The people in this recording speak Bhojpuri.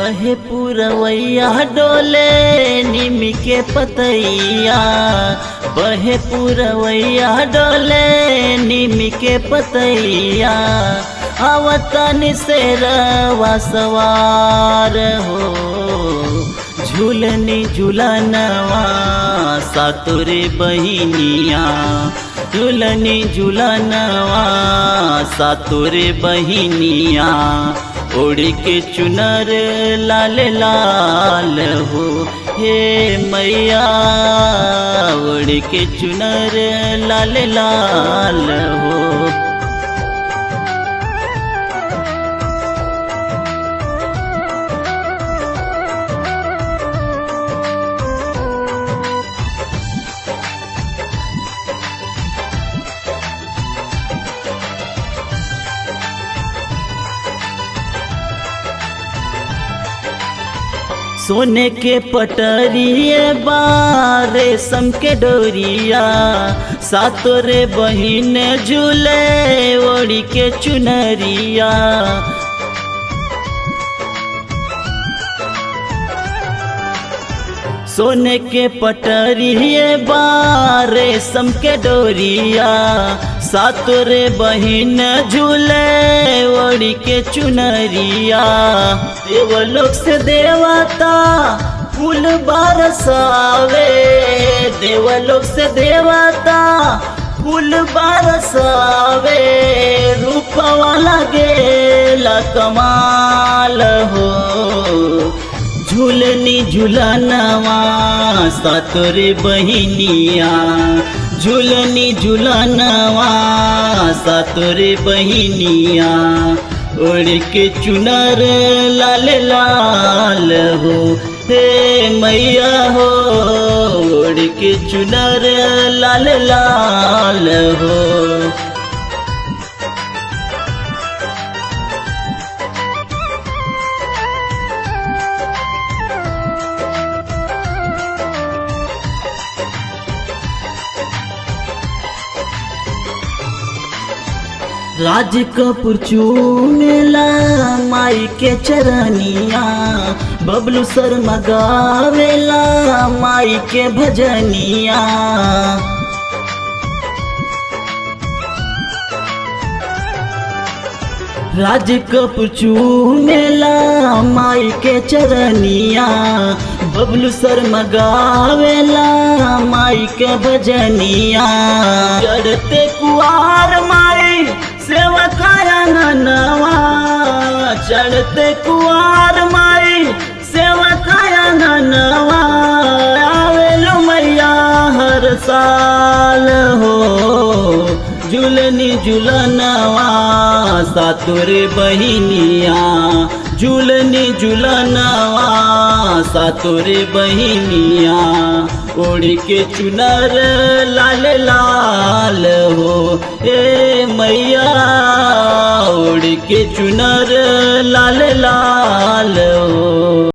बहे पुरवैया डोले नीम के पतैया, बहे पुरवैया डोले नीम के पतैया। आवतन से रवा सवार हो, झूलनी झूलनवा सातोरे बहिनिया, झूलनी झूलनवा सातोरे बहिनिया। ओढ़ के चुनर लाल लाल हो, हे मैया ओढ़ के चुनर लाल लाल हो। सोने के पटरिए बार रेशम के डोरिया, सातोरे बहिन झूले ओढ़ी के चुनरिया। सोने के पटरिए बार रेशम के डोरिया, सातोरे बहिन झूले ओढ़ी के चुनरिया। देवलोक से देवता फूल बरसावे, देवलोक से देवता फूल बरसावे। रूपवा लगेला कमाल हो, झूलनी झूलनवा सातोरे बहिनिया, झूलनी झूलनवा सातोरे बहिनिया। ओढ़ के चुनर लाल लाल हो, हे मैया हो ओढ़ के चुनर लाल लाल हो। राज कपूर चूमेला माई के चरनिया, बबलू शर्मा गावेला माई के भजनिया। राज कपूर चूमेला माई के चरनिया, बबलू शर्मा गावेला माई के भजनिया। चढ़ते कुआर माई सेवा काया नवा, चढ़ते कुआर माई सेवा काया नवा। आवेलो मैया हर साल हो, झूलनी झूलनवा सातोरे बहिनिया, झूलनी झूलनवा सातोरे बहिनिया। ओढ़ के चुनर लाल लाल हो, ए मैया ओढ़ के चुनर लाल लाल हो।